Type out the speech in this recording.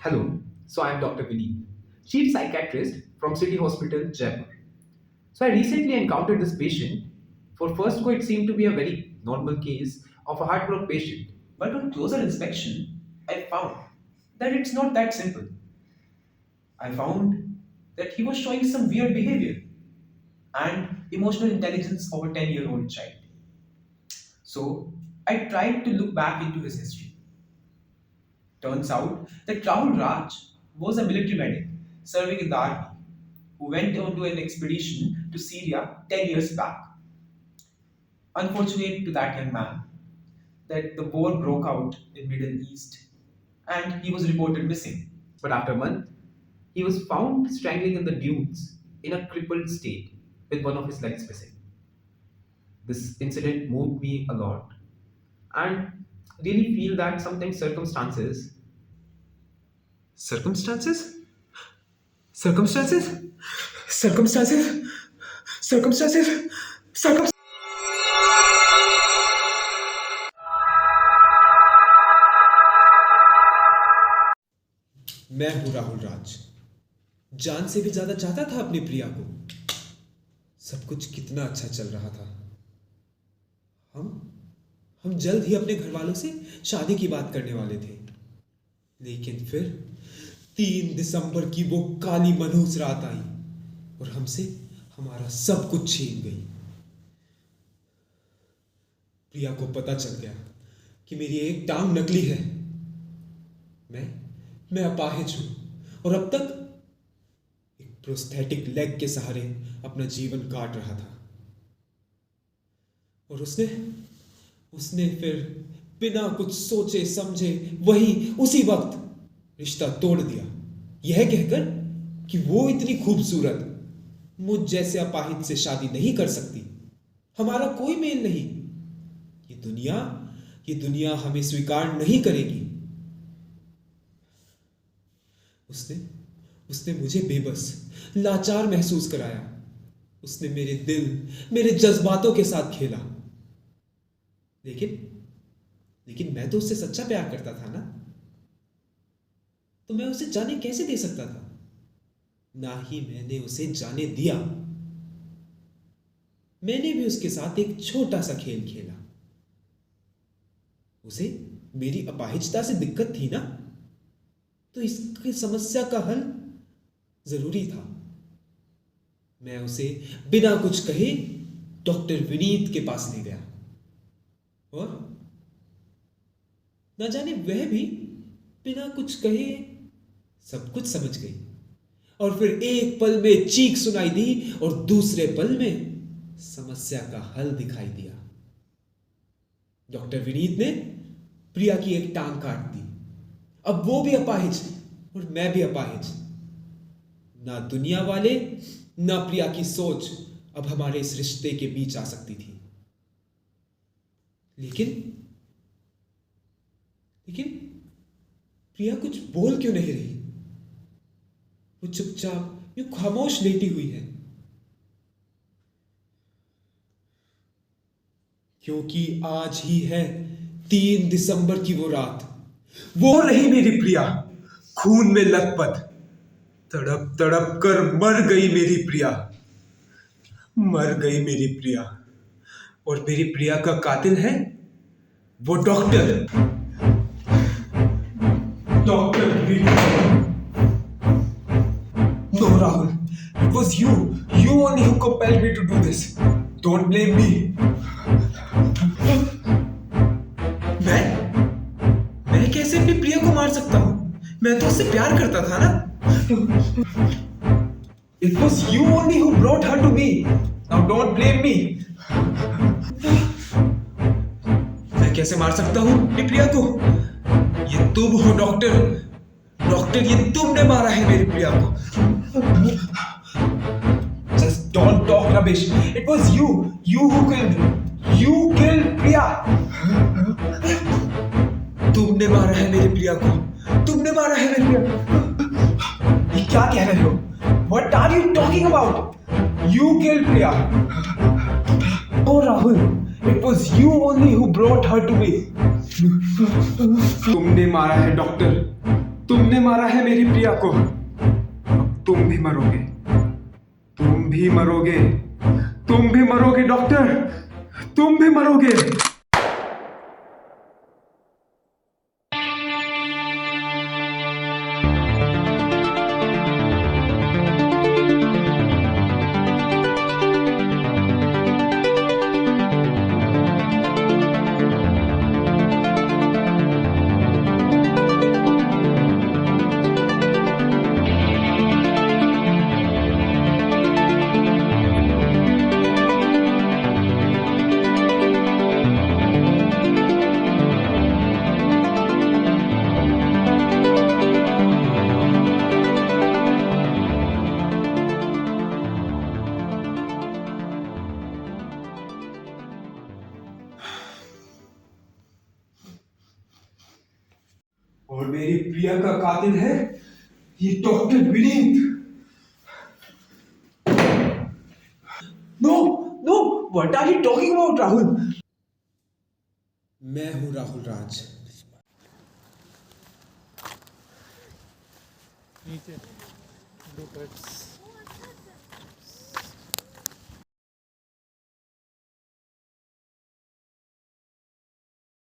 Hello, so I am Dr. Vineet, Chief Psychiatrist from City Hospital, Jaipur. So I recently encountered this patient. For first go, it seemed to be a very normal case of a heartbroken patient. But on closer inspection, I found that it's not that simple. I found that he was showing some weird behavior and emotional intelligence of a 10-year-old child. So I tried to look back into his history. Turns out that Rahul Raj was a military medic serving in the army who went on to an expedition to Syria 10 years back. Unfortunate to that young man that the war broke out in Middle East and he was reported missing. But after a month, he was found strangling in the dunes in a crippled state with one of his legs missing. This incident moved me a lot and really feel that sometimes circumstances circumstances circumstances circumstances circumstances मैं हूं राहुल राज। जान से भी ज्यादा चाहता था अपनी प्रिया को। सब कुछ कितना अच्छा चल रहा था। हम हम जल्द ही अपने घर वालों से शादी की बात करने वाले थे, लेकिन फिर 3 दिसंबर की वो काली मनहूस रात आई और हमसे हमारा सब कुछ छीन गई। प्रिया को पता चल गया कि मेरी एक टांग नकली है। मैं अपाहिज हूं और अब तक एक प्रोस्थेटिक लेग के सहारे अपना जीवन काट रहा था। और उसने फिर बिना कुछ सोचे समझे उसी वक्त रिश्ता तोड़ दिया, यह कहकर कि वो इतनी खूबसूरत मुझ जैसे अपाहिज से शादी नहीं कर सकती, हमारा कोई मेल नहीं, ये दुनिया हमें स्वीकार नहीं करेगी। उसने मुझे बेबस, लाचार महसूस कराया। उसने मेरे दिल, मेरे जज्बातों के साथ खेला। लेकिन मैं तो उससे सच्चा प्यार करता था ना, तो मैं उसे जाने कैसे दे सकता था? ना ही मैंने उसे जाने दिया। मैंने भी उसके साथ एक छोटा सा खेल खेला। उसे मेरी अपाहिजता से दिक्कत थी ना, तो इसकी समस्या का हल जरूरी था। मैं उसे बिना कुछ कहे डॉक्टर विनीत के पास ले गया और ना जाने वह भी बिना कुछ कहे सब कुछ समझ गई और फिर एक पल में चीख सुनाई दी और दूसरे पल में समस्या का हल दिखाई दिया। डॉक्टर विनीत ने प्रिया की एक टांग काट दी। अब वो भी अपाहिज और मैं भी अपाहिज। ना दुनिया वाले ना प्रिया की सोच अब हमारे इस रिश्ते के बीच आ सकती थी। लेकिन प्रिया कुछ बोल क्यों नहीं रही? वो चुपचाप यूं खामोश लेटी हुई है। क्योंकि आज ही है 3 दिसंबर की वो रात। वो रही मेरी प्रिया, खून में लथपथ, तड़प तड़प कर मर गई मेरी प्रिया। मर गई मेरी प्रिया। और मेरी प्रिया का कातिल है वो doctor no Rahul, it was you only who compelled me to do this. Don't blame me. मैं कैसे अपनी प्रिया को मार सकता हूं? मैं तो उससे प्यार करता था ना। It was you only who brought her to me. Now don't blame me. मैं कैसे मार सकता हूं अपनी प्रिया को? ये तुम हो डॉक्टर। ये तुमने मारा है मेरी प्रिया को। Just don't talk rubbish. It was you who killed Priya. तुमने मारा है मेरी प्रिया को। तुमने मारा है मेरी प्रिया। ये क्या कह रहे हो? What are you talking about? You killed Priya. Oh Rahul, it was you only who brought her to me. तुमने मारा है डॉक्टर। तुमने मारा है मेरी प्रिया को, अब तुम भी मरोगे, तुम भी मरोगे, तुम भी मरोगे डॉक्टर, तुम भी मरोगे। और मेरी प्रिया का कातिल है ये doctor Vineet. No, no, what are you talking about Rahul? मैं हूं राहुल राज। नीचे 2 कट्स